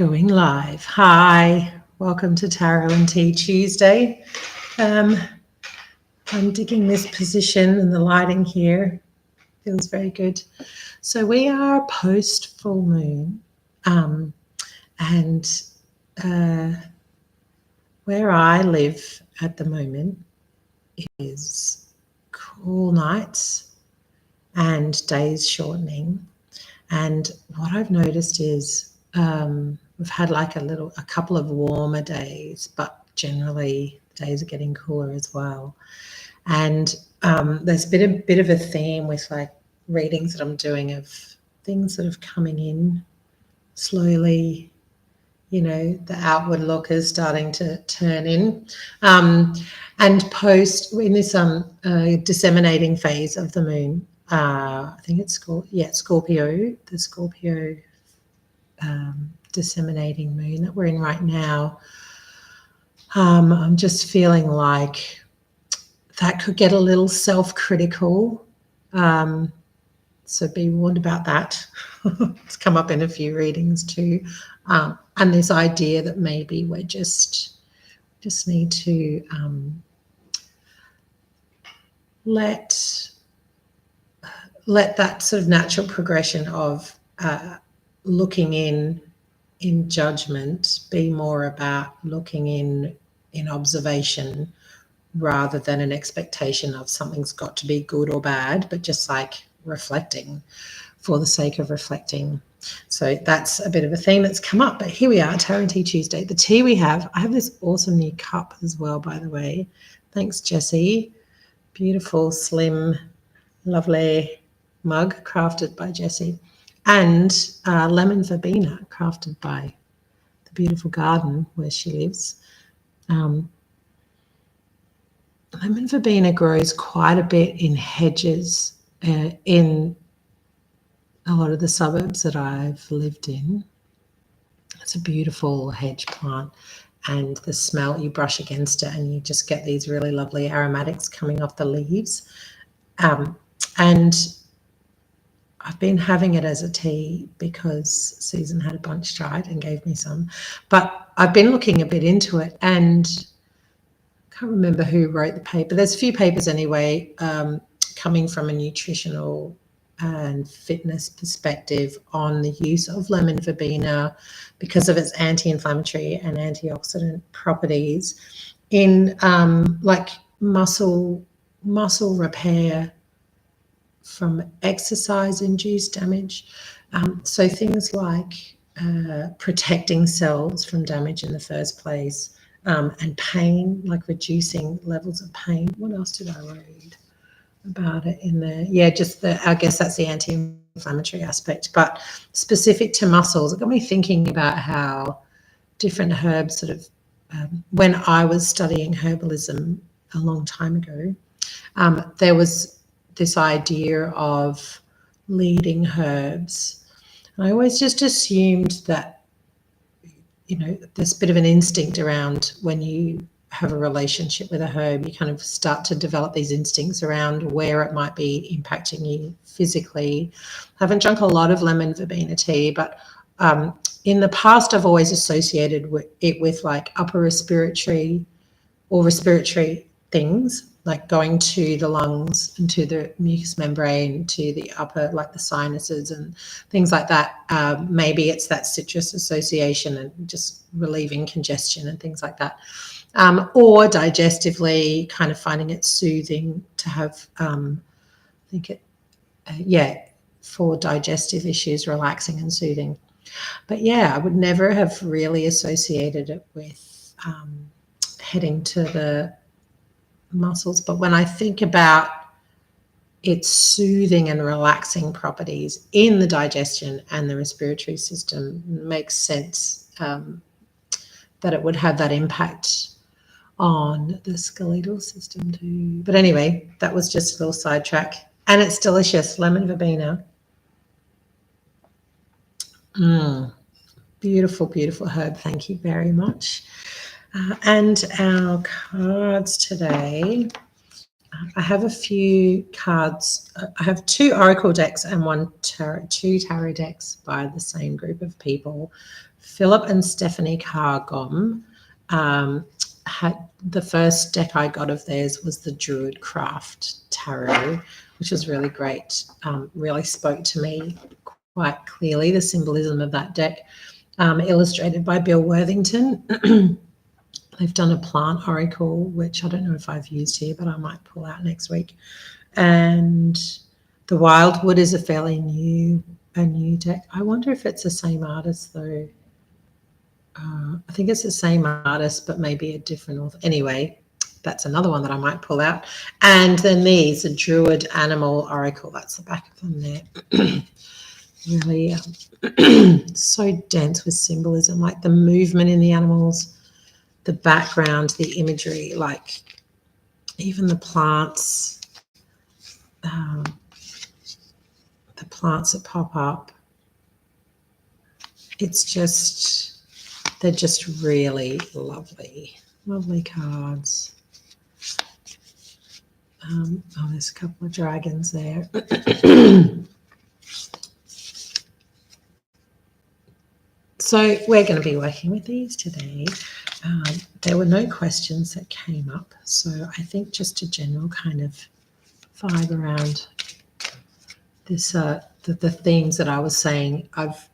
Going live. Hi, welcome to Tarot and Tea Tuesday. I'm digging this position and the lighting here. Feels very good. So we are post full moon, and where I live at the moment is cool nights and days shortening. And what I've noticed is we've had like a couple of warmer days, but generally days are getting cooler as well. And there's been a bit of a theme with like readings that I'm doing of things that are coming in slowly. You know, the outward look is starting to turn in. And post in this disseminating phase of the moon, I think it's Scorpio, the Scorpio disseminating moon that we're in right now. I'm just feeling like that could get a little self-critical. So be warned about that. It's come up in a few readings too. And this idea that maybe we just need to let that sort of natural progression of looking in judgment be more about looking in observation rather than an expectation of something's got to be good or bad, but just like reflecting for the sake of reflecting. So that's a bit of a theme that's come up. But here we are, Tarot and Tea Tuesday. The tea we have, I have this awesome new cup as well, by the way. Thanks, Jessie. Beautiful, slim, lovely mug crafted by Jessie. And lemon verbena crafted by the beautiful garden where she lives. Lemon verbena grows quite a bit in hedges in a lot of the suburbs that I've lived in. It's a beautiful hedge plant, and the smell, you brush against it and you just get these really lovely aromatics coming off the leaves. And I've been having it as a tea because Susan had a bunch dried and gave me some. But I've been looking a bit into it, and I can't remember who wrote the paper. There's a few papers anyway, coming from a nutritional and fitness perspective on the use of lemon verbena because of its anti-inflammatory and antioxidant properties in like muscle repair from exercise-induced damage. So things like protecting cells from damage in the first place, and pain, like reducing levels of pain. What else did I read about it in there? Yeah, just I guess that's the anti-inflammatory aspect, but specific to muscles. It got me thinking about how different herbs sort of, when I was studying herbalism a long time ago, there was this idea of leading herbs. And I always just assumed that, you know, there's a bit of an instinct around when you have a relationship with a herb, you kind of start to develop these instincts around where it might be impacting you physically. I haven't drunk a lot of lemon verbena tea, but in the past I've always associated it with like upper respiratory or respiratory things, like going to the lungs and to the mucous membrane, to the upper, like the sinuses and things like that. Maybe it's that citrus association and just relieving congestion and things like that. Or digestively, kind of finding it soothing to have, for digestive issues, relaxing and soothing. But yeah, I would never have really associated it with heading to the muscles. But when I think about its soothing and relaxing properties in the digestion and the respiratory system, it makes sense that it would have that impact on the skeletal system too. But anyway, that was just a little sidetrack. And it's delicious, lemon verbena. Beautiful, beautiful herb. Thank you very much. And our cards today, I have a few cards. I have 2 oracle decks and two tarot decks by the same group of people. Philip and Stephanie Carr-Gomm. Had the first deck I got of theirs was the Druid Craft Tarot, which was really great. Really spoke to me quite clearly, the symbolism of that deck. Illustrated by Bill Worthington. They've done a plant oracle, which I don't know if I've used here, but I might pull out next week. And the Wildwood is a fairly new deck. I wonder if it's the same artist though. I think it's the same artist, but maybe a different author. Anyway, that's another one that I might pull out. And then these, a Druid Animal Oracle. That's the back of them there. Really so dense with symbolism, like the movement in the animals, the background, the imagery, like even the plants that pop up. It's just, they're just really lovely cards. Oh, there's a couple of dragons there. So we're going to be working with these today. There were no questions that came up, so I think just a general kind of vibe around this, the themes that I was saying I've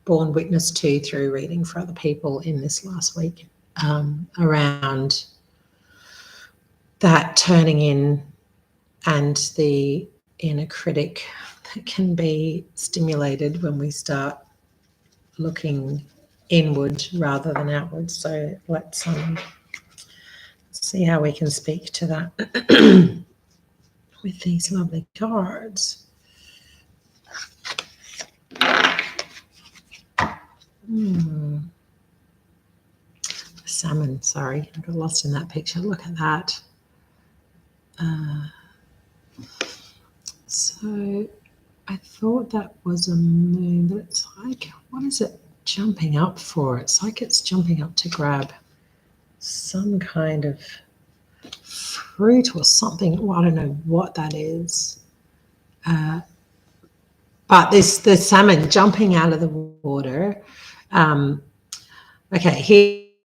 borne witness to through reading for other people in this last week, around that turning in and the inner critic that can be stimulated when we start looking inward rather than outward. So let's see how we can speak to that with these lovely cards. Salmon, sorry, I got lost in that picture. Look at that. So I thought that was a moon, but it's like, what is it jumping up for? It's like it's jumping up to grab some kind of fruit or something. Well, I don't know what that is. But the salmon jumping out of the water. Okay,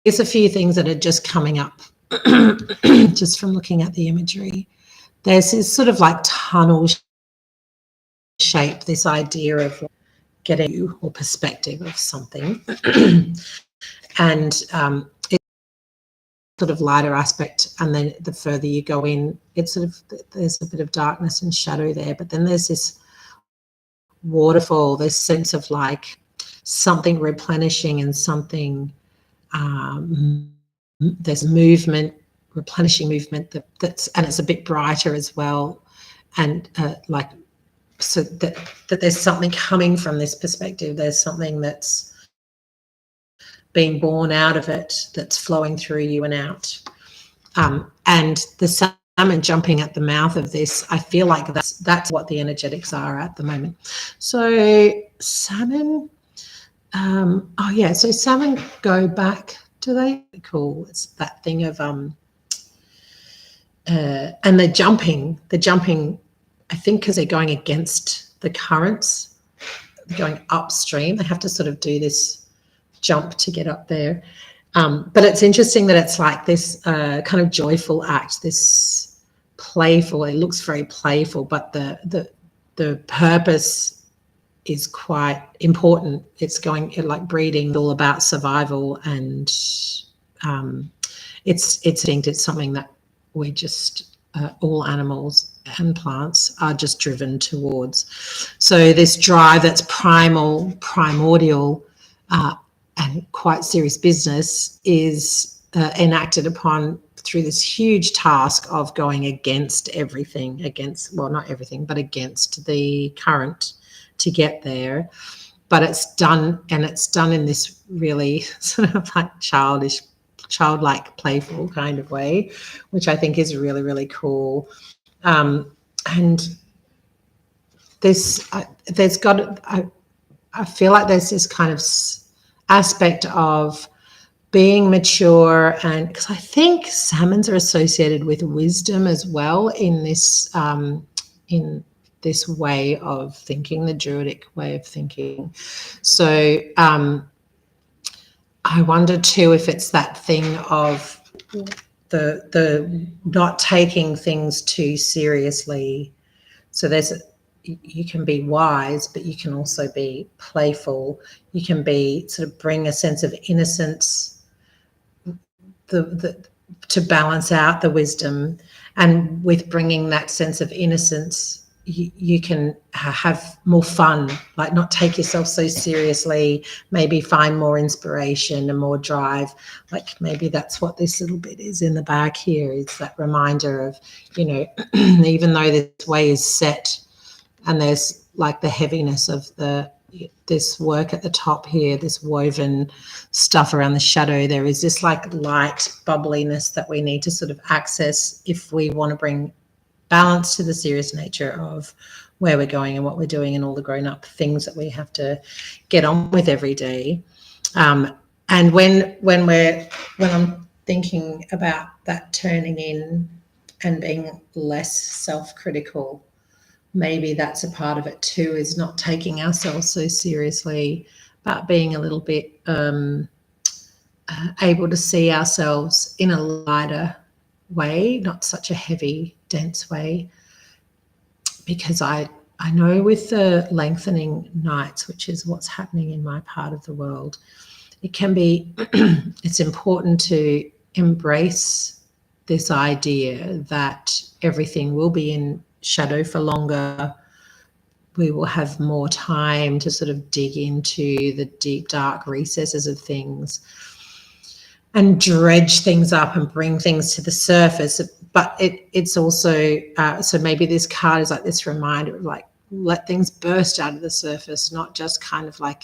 here's a few things that are just coming up just from looking at the imagery. There's this sort of like tunnel shape, this idea of getting view or perspective of something. And it's sort of lighter aspect, and then the further you go in, it's sort of, there's a bit of darkness and shadow there, but then there's this waterfall, this sense of like something replenishing and something, there's movement, replenishing movement that's, and it's a bit brighter as well, and like, so that there's something coming from this perspective, there's something that's being born out of it, that's flowing through you and out. And the salmon jumping at the mouth of this, I feel like that's what the energetics are at the moment. So salmon, oh yeah, so salmon go back, do they? Cool, it's that thing of, and they're jumping, I think because they're going against the currents, they're going upstream, they have to sort of do this jump to get up there. But it's interesting that it's like this kind of joyful act, this playful, it looks very playful, but the purpose is quite important. It's going, like breeding, all about survival, and it's something that we just, all animals and plants are just driven towards. So this drive that's primordial, and quite serious business is enacted upon through this huge task of going against everything, well, not everything, but against the current to get there. But it's done, and it's done in this really sort of like childlike, playful kind of way, which I think is really, really cool. And there's got, I feel like there's this kind of aspect of being mature, and because I think salmons are associated with wisdom as well in this way of thinking, the Druidic way of thinking. So I wonder too if it's that thing of the not taking things too seriously. So you can be wise, but you can also be playful. You can be sort of bring a sense of innocence, to balance out the wisdom, and with bringing that sense of innocence, you can have more fun, like not take yourself so seriously, maybe find more inspiration and more drive. Like maybe that's what this little bit is in the back here, is that reminder of, you know, even though this way is set and there's like the heaviness of this work at the top here, this woven stuff around the shadow, there is this like light bubbliness that we need to sort of access if we want to bring balance to the serious nature of where we're going and what we're doing and all the grown-up things that we have to get on with every day. And when I'm thinking about that turning in and being less self-critical, maybe that's a part of it too, is not taking ourselves so seriously, but being a little bit able to see ourselves in a lighter way, not such a heavy, dense way. Because I know with the lengthening nights, which is what's happening in my part of the world, it can be, it's important to embrace this idea that everything will be in shadow for longer. We will have more time to sort of dig into the deep, dark recesses of things and dredge things up and bring things to the surface. But it's also, so maybe this card is like this reminder of like, let things burst out of the surface, not just kind of like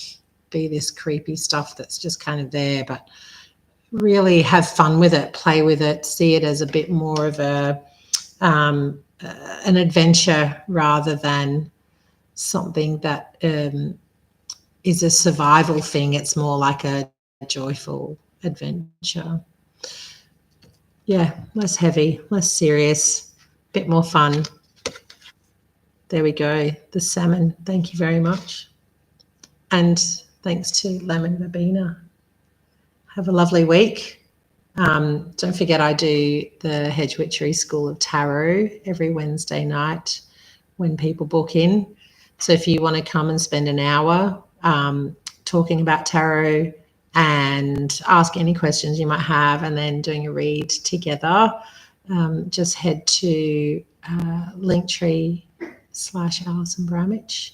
be this creepy stuff that's just kind of there, but really have fun with it, play with it, see it as a bit more of an adventure rather than something that is a survival thing. It's more like a joyful adventure. Yeah, less heavy, less serious, a bit more fun. There we go, the salmon. Thank you very much. And thanks to Lemon Verbena. Have a lovely week. Don't forget I do the Hedge Witchery School of Tarot every Wednesday night when people book in. So if you want to come and spend an hour talking about tarot and ask any questions you might have and then doing a read together, just head to Linktree/Alison Bramich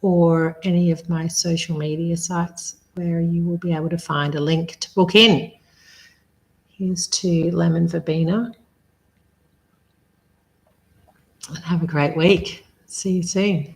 or any of my social media sites where you will be able to find a link to book in. Here's to Lemon Verbena. And have a great week. See you soon.